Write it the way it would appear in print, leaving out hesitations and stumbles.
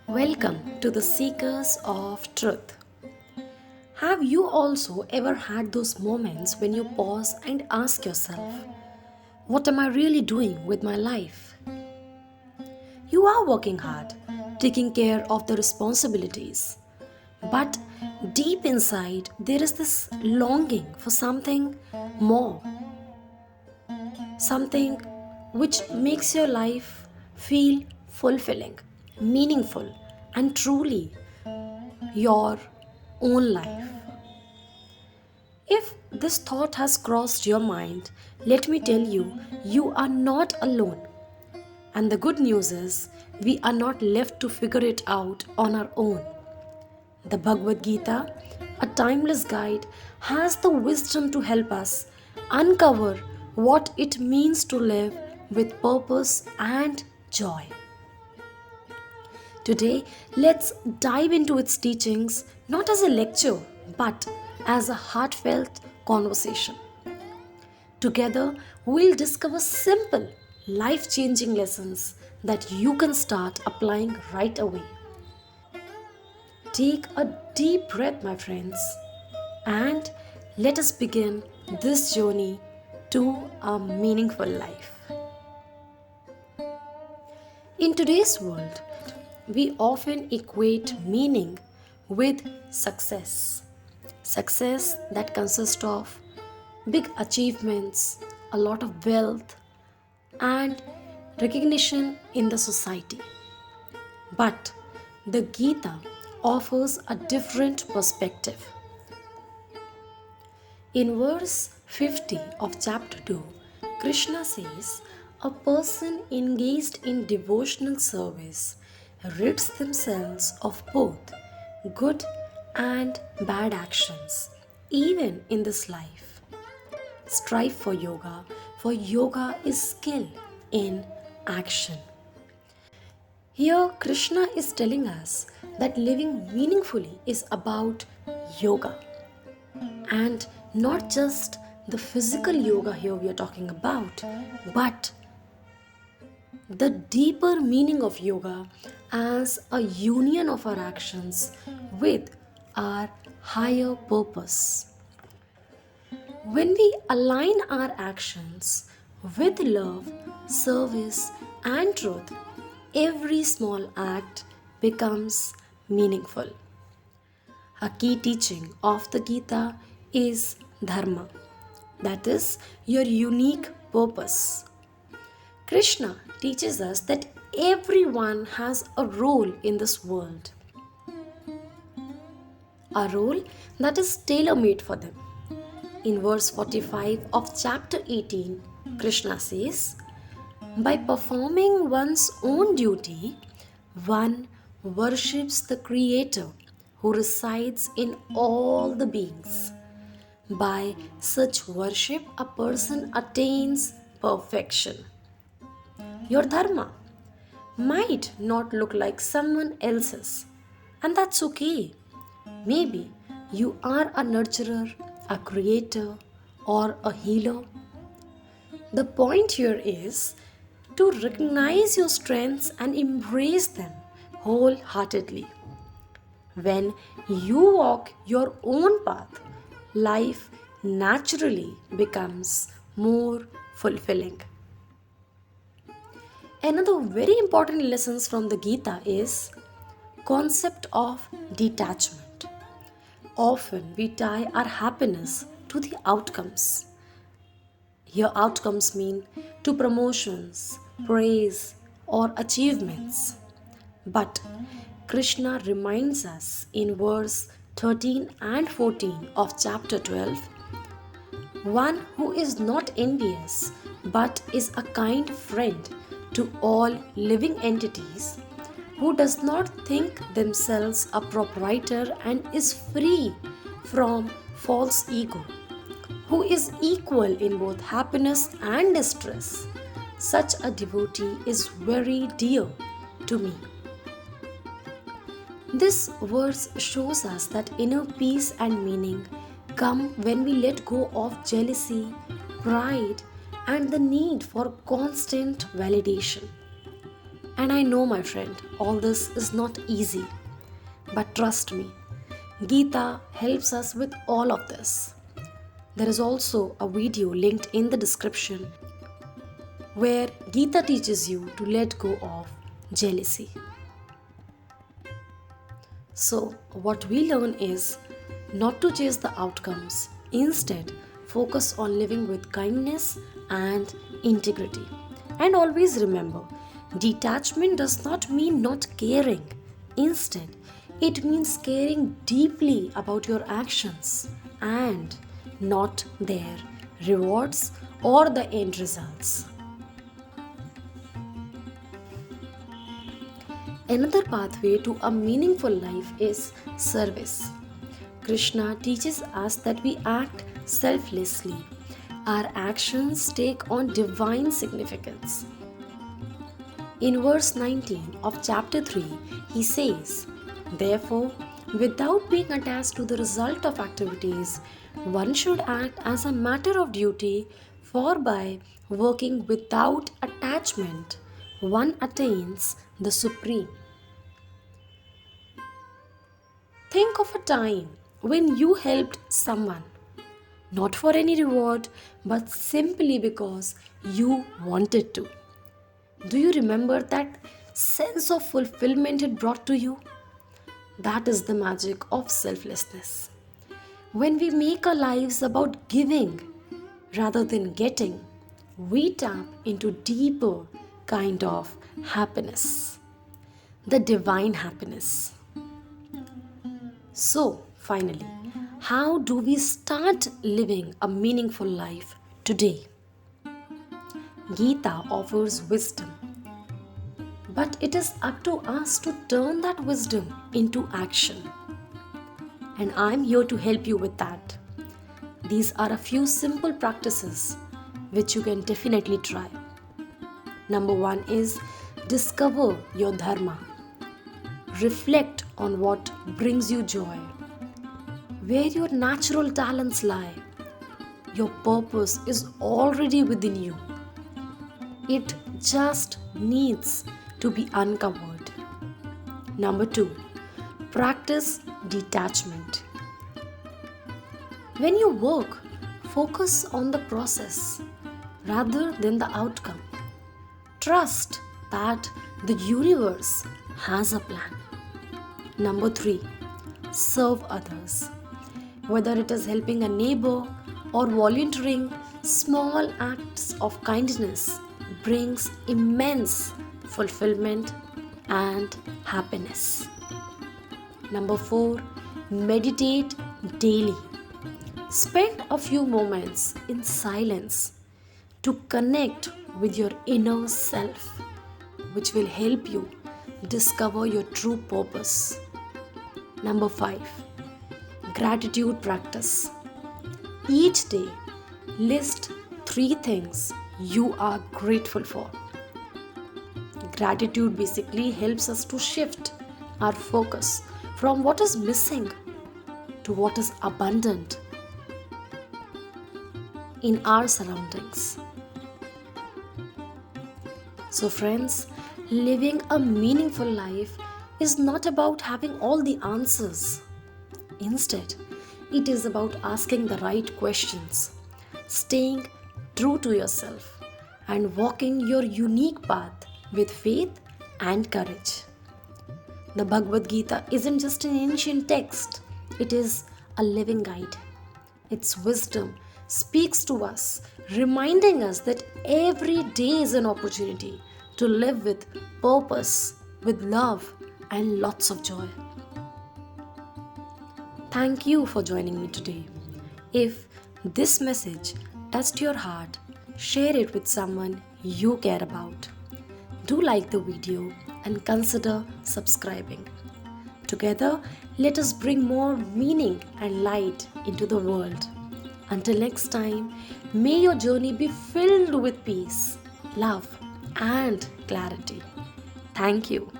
Welcome to the Seekers of Truth. Have you also ever had those moments when you pause and ask yourself, what am I really doing with my life? You are working hard, taking care of the responsibilities, but deep inside there is this longing for something more, something which makes your life feel fulfilling, meaningful, and truly your own life. If this thought has crossed your mind, let me tell you, you are not alone. And the good news is, we are not left to figure it out on our own. The Bhagavad Gita, a timeless guide, has the wisdom to help us uncover what it means to live with purpose and joy. Today, let's dive into its teachings not as a lecture but as a heartfelt conversation. Together, we'll discover simple, life changing lessons that you can start applying right away. Take a deep breath, my friends, and let us begin this journey to a meaningful life. In today's world, we often equate meaning with success. Success that consists of big achievements, a lot of wealth, and recognition in the society. But the Gita offers a different perspective. In verse 50 of chapter 2, Krishna says, a person engaged in devotional service rids themselves of both good and bad actions, even in this life. Strive for yoga is skill in action. Here, Krishna is telling us that living meaningfully is about yoga. And not just the physical yoga here we are talking about, but the deeper meaning of yoga as a union of our actions with our higher purpose. When we align our actions with love, service, and truth, every small act becomes meaningful. A key teaching of the Gita is dharma, that is, your unique purpose. Krishna teaches us that everyone has a role in this world, a role that is tailor made for them. In verse 45 of chapter 18, Krishna says, by performing one's own duty, one worships the Creator who resides in all the beings. By such worship, a person attains perfection. Your dharma might not look like someone else's, and that's okay. Maybe you are a nurturer, a creator, or a healer. The point here is to recognize your strengths and embrace them wholeheartedly. When you walk your own path, life naturally becomes more fulfilling. Another very important lesson from the Gita is concept of detachment. Often we tie our happiness to the outcomes. Here outcomes mean to promotions, praise, or achievements. But Krishna reminds us in verse 13 and 14 of chapter 12, one who is not envious but is a kind friend to all living entities, who does not think themselves a proprietor and is free from false ego, who is equal in both happiness and distress. Such a devotee is very dear to me. This verse shows us that inner peace and meaning come when we let go of jealousy, pride, and the need for constant validation. And I know, my friend, all this is not easy. But trust me, Gita helps us with all of this. There is also a video linked in the description where Gita teaches you to let go of jealousy. So, what we learn is not to chase the outcomes. Instead, focus on living with kindness and integrity. And always remember, detachment does not mean not caring. Instead, it means caring deeply about your actions and not their rewards or the end results. Another pathway to a meaningful life is service. Krishna teaches us that we act selflessly. Our actions take on divine significance. In verse 19 of chapter 3, he says, "Therefore, without being attached to the result of activities, one should act as a matter of duty, for by working without attachment, one attains the supreme." Think of a time when you helped someone, not for any reward, but simply because you wanted to. Do you remember that sense of fulfillment it brought to you? That is the magic of selflessness. When we make our lives about giving rather than getting, we tap into deeper kind of happiness, the divine happiness. So, finally, how do we start living a meaningful life today? Gita offers wisdom, but it is up to us to turn that wisdom into action. And I'm here to help you with that. These are a few simple practices which you can definitely try. Number 1 is discover your dharma. Reflect on what brings you joy, where your natural talents lie. Your purpose is already within you. It just needs to be uncovered. Number 2, practice detachment. When you work, focus on the process rather than the outcome. Trust that the universe has a plan. Number 3, serve others. Whether it is helping a neighbor or volunteering, small acts of kindness brings immense fulfillment and happiness. Number 4, meditate daily. Spend a few moments in silence to connect with your inner self, which will help you discover your true purpose. Number 5, gratitude practice. Each day, list 3 things you are grateful for. Gratitude basically helps us to shift our focus from what is missing to what is abundant in our surroundings. So friends, living a meaningful life is not about having all the answers. Instead, it is about asking the right questions, staying true to yourself, and walking your unique path with faith and courage. The Bhagavad Gita isn't just an ancient text, it is a living guide. Its wisdom speaks to us, reminding us that every day is an opportunity to live with purpose, with love, and lots of joy. Thank you for joining me today. If this message touched your heart, share it with someone you care about. Do like the video and consider subscribing. Together, let us bring more meaning and light into the world. Until next time, may your journey be filled with peace, love, and clarity. Thank you.